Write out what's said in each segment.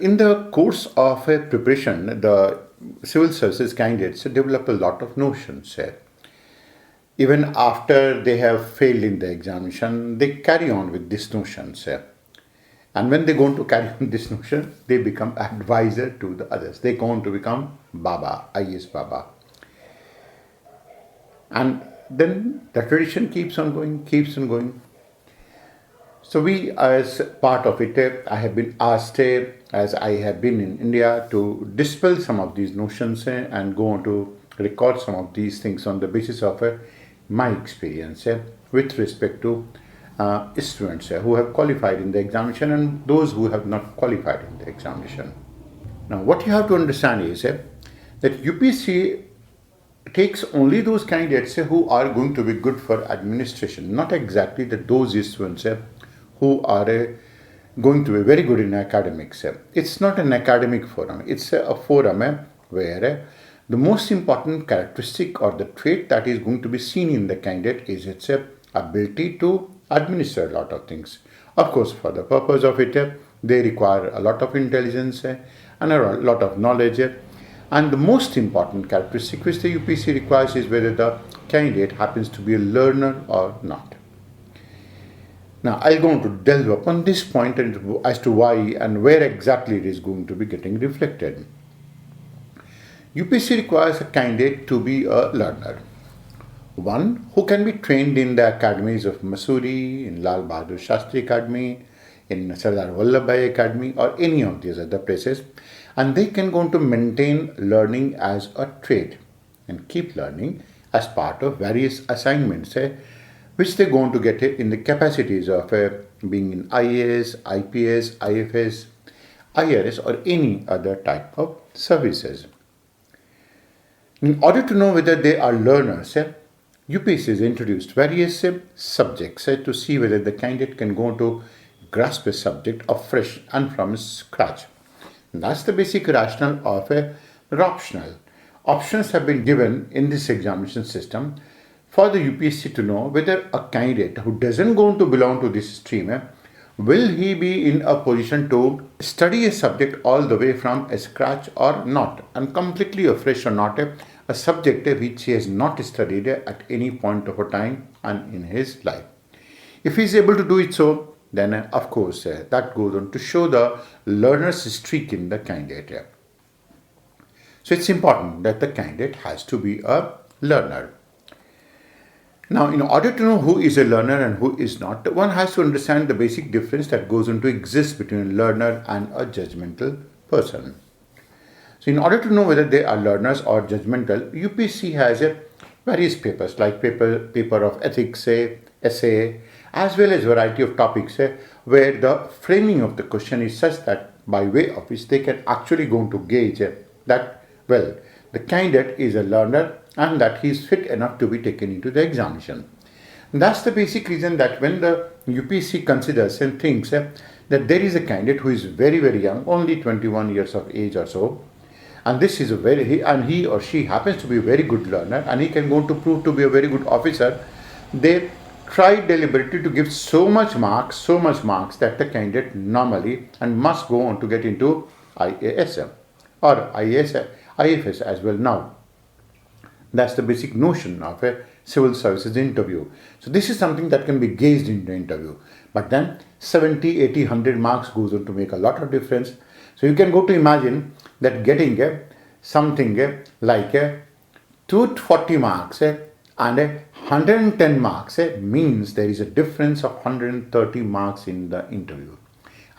in the course of a preparation, the civil services candidates develop a lot of notions. Even after they have failed in the examination, they carry on with these notions. And when they go on to carry on this notion, they become advisor to the others. They go on to become Baba, IS Baba. And then the tradition keeps on going, keeps on going. So we, as part of it, I have been asked, as I have been in India, to dispel some of these notions and go on to record some of these things on the basis of my experience with respect to students who have qualified in the examination and those who have not qualified in the examination. Now, what you have to understand is that UPSC takes only those candidates who are going to be good for administration, not exactly that those students who are going to be very good in academics. It's not an academic forum, it's a forum where the most important characteristic or the trait that is going to be seen in the candidate is its ability to administer a lot of things. Of course, for the purpose of it, they require a lot of intelligence and a lot of knowledge. And the most important characteristic which the UPSC requires is whether the candidate happens to be a learner or not. Now, I'll go on to delve upon this point as to why and where exactly it is going to be getting reflected. UPSC requires a candidate to be a learner. One who can be trained in the academies of Missouri, in Lal Bahadur Shastri Academy, in Sardar Vallabhbhai Academy, or any of these other places, and they can go on to maintain learning as a trade and keep learning as part of various assignments which they go on to get in the capacities of being in IAS, IPS, IFS, IRS, or any other type of services. In order to know whether they are learners, UPSC has introduced various subjects to see whether the candidate can go on to grasp a subject afresh and from scratch. And that's the basic rationale of an optional. Options have been given in this examination system for the UPSC to know whether a candidate who doesn't go on to belong to this stream, will he be in a position to study a subject all the way from scratch or not, and completely afresh or not, a subject which he has not studied at any point of a time and in his life. If he is able to do it so, then of course that goes on to show the learner's streak in the candidate. So it's important that the candidate has to be a learner. Now, in order to know who is a learner and who is not, one has to understand the basic difference that goes on to exist between a learner and a judgmental person. So, in order to know whether they are learners or judgmental, UPSC has various papers like paper of ethics, essay, as well as variety of topics where the framing of the question is such that by way of which they can actually go on to gauge that, well, the candidate is a learner and that he is fit enough to be taken into the examination. And that's the basic reason that when the UPSC considers and thinks that there is a candidate who is very, very young, only 21 years of age or so, and this is he or she happens to be a very good learner and he can go on to prove to be a very good officer, they try deliberately to give so much marks that the candidate normally and must go on to get into IAS or IFS as well now. That's the basic notion of a civil services interview. So this is something that can be gauged in the interview. But then 70, 80, 100 marks goes on to make a lot of difference. So you can go to imagine that getting something like 240 marks and 110 marks means there is a difference of 130 marks in the interview.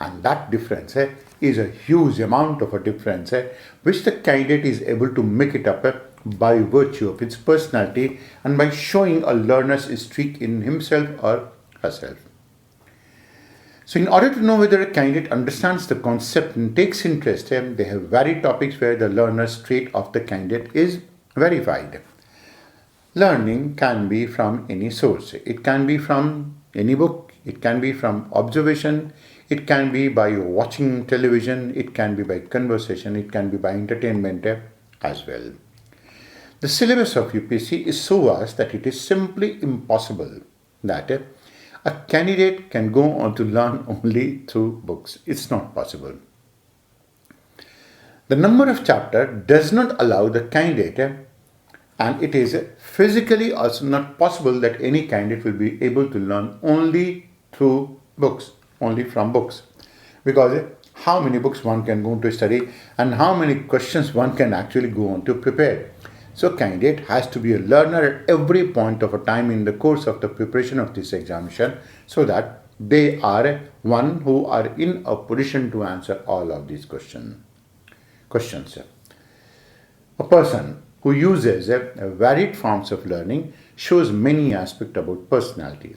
And that difference is a huge amount of a difference which the candidate is able to make it up by virtue of its personality and by showing a learner's streak in himself or herself. So in order to know whether a candidate understands the concept and takes interest, they have varied topics where the learner's trait of the candidate is verified. Learning can be from any source. It can be from any book. It can be from observation. It can be by watching television. It can be by conversation. It can be by entertainment as well. The syllabus of UPSC is so vast that it is simply impossible that a candidate can go on to learn only through books. It's not possible. The number of chapter does not allow the candidate, and it is physically also not possible that any candidate will be able to learn only through books, only from books. Because how many books one can go on to study and how many questions one can actually go on to prepare. So candidate has to be a learner at every point of a time in the course of the preparation of this examination, so that they are one who are in a position to answer all of these questions. A person who uses varied forms of learning shows many aspects about personality,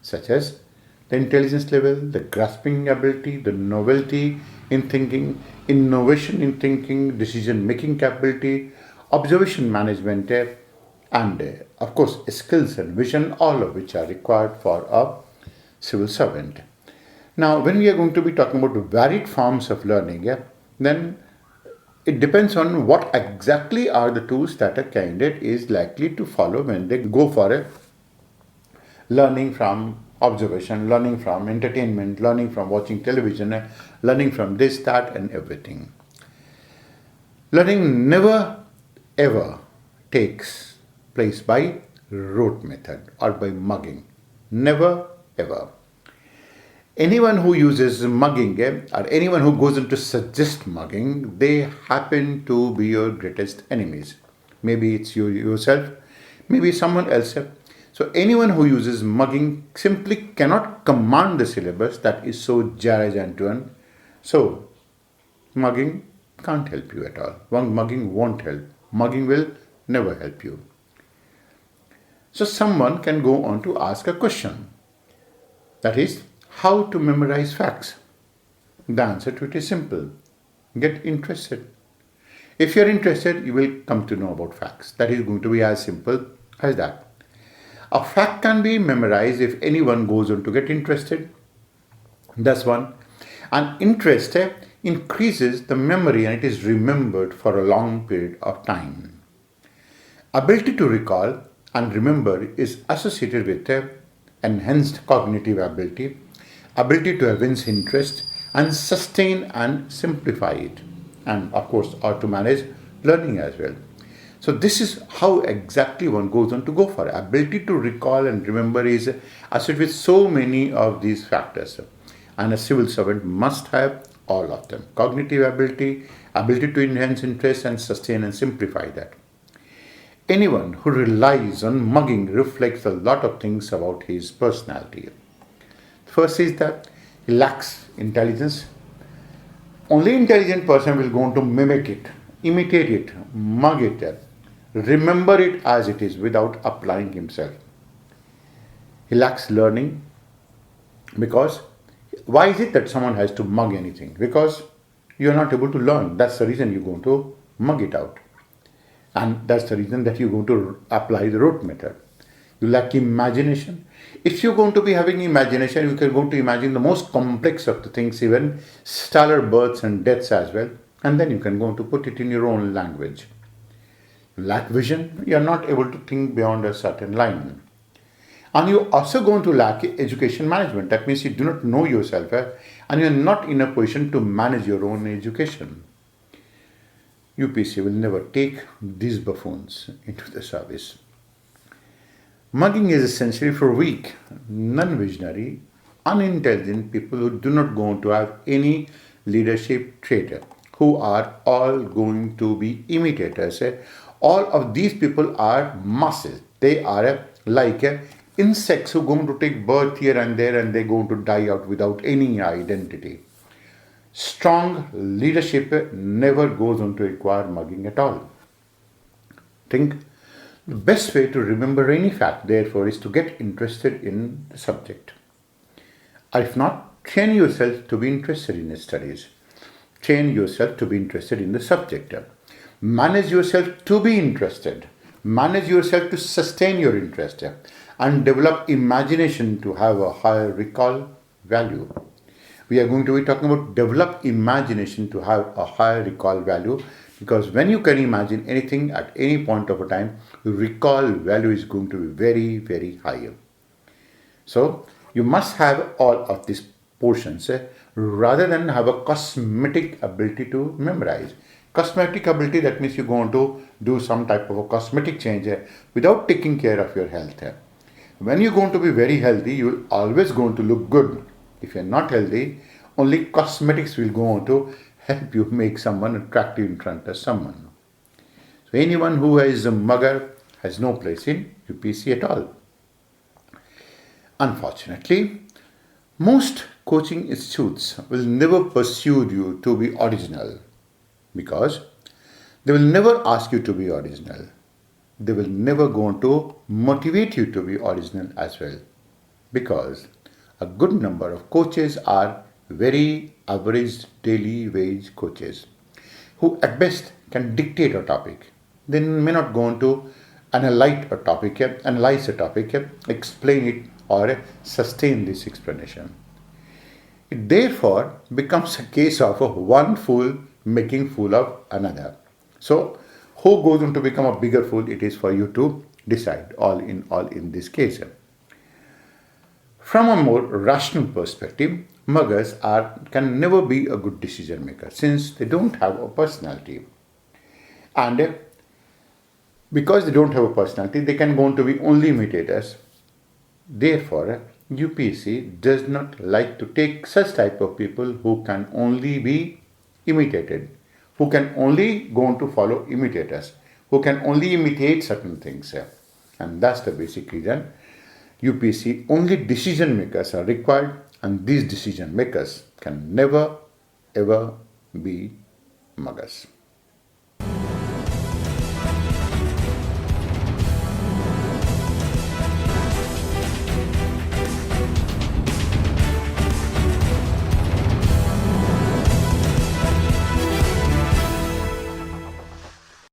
such as the intelligence level, the grasping ability, the novelty in thinking, innovation in thinking, decision making capability, observation management, and of course skills and vision, all of which are required for a civil servant. Now, when we are going to be talking about varied forms of learning, then it depends on what exactly are the tools that a candidate is likely to follow when they go for a learning from observation, learning from entertainment, learning from watching television, learning from this, that, and everything. Learning never ever takes place by rote method or by mugging. Never ever. Anyone who uses mugging or anyone who goes into suggest mugging, they happen to be your greatest enemies. Maybe it's you yourself, maybe someone else. So anyone who uses mugging simply cannot command the syllabus that is so Jarajantuan. So mugging can't help you at all. Mugging won't help. Mugging will never help you. So someone can go on to ask a question. That is, how to memorize facts? The answer to it is simple. Get interested. If you are interested, you will come to know about facts. That is going to be as simple as that. A fact can be memorized if anyone goes on to get interested. That's one. And interest increases the memory and it is remembered for a long period of time. Ability to recall and remember is associated with enhanced cognitive ability, ability to evince interest and sustain and simplify it, and of course or to manage learning as well. So this is how exactly one goes on to go for it. Ability to recall and remember is associated with so many of these factors, and a civil servant must have all of them. Cognitive ability, ability to enhance interest and sustain and simplify that. Anyone who relies on mugging reflects a lot of things about his personality. First is that he lacks intelligence. Only intelligent person will go on to mimic it, imitate it, mug it, remember it as it is without applying himself. He lacks learning because why is it that someone has to mug anything? Because you are not able to learn. That's the reason you're going to mug it out. And that's the reason that you're going to apply the rote method. You lack imagination. If you're going to be having imagination, you can go to imagine the most complex of the things, even stellar births and deaths as well. And then you can go to put it in your own language. You lack vision. You're not able to think beyond a certain line. And you're also going to lack education management. That means you do not know yourself and you're not in a position to manage your own education. UPSC will never take these buffoons into the service. Mugging is essentially for weak, non-visionary, unintelligent people who do not go on to have any leadership trait, who are all going to be imitators. All of these people are masses. They are like insects who are going to take birth here and there and they're going to die out without any identity. Strong leadership never goes on to require mugging at all. Think the best way to remember any fact, therefore, is to get interested in the subject. Or if not, train yourself to be interested in studies. Train yourself to be interested in the subject. Manage yourself to be interested. Manage yourself to sustain your interest. And develop imagination to have a higher recall value. We are going to be talking about develop imagination to have a higher recall value, because when you can imagine anything at any point of a time, your recall value is going to be very, very high. So you must have all of these portions rather than have a cosmetic ability to memorize. Cosmetic ability, that means you're going to do some type of a cosmetic change without taking care of your health. When you're going to be very healthy, you're always going to look good. If you're not healthy, only cosmetics will go on to help you make someone attractive in front of someone. So anyone who is a mugger has no place in UPSC at all. Unfortunately, most coaching institutes will never pursue you to be original, because they will never ask you to be original. They will never go on to motivate you to be original as well, because a good number of coaches are very average daily wage coaches who at best can dictate a topic. They may not go on to analyze a topic, explain it, or sustain this explanation. It therefore becomes a case of one fool making fool of another. So, who goes on to become a bigger fool? It is for you to decide. All in this case. From a more rational perspective, muggers can never be a good decision maker, since they don't have a personality. And because they don't have a personality, they can go on to be only imitators. Therefore, UPSC does not like to take such type of people who can only be imitated, who can only go on to follow imitators, who can only imitate certain things. And that's the basic reason. UPSC only decision makers are required, and these decision makers can never ever be muggers.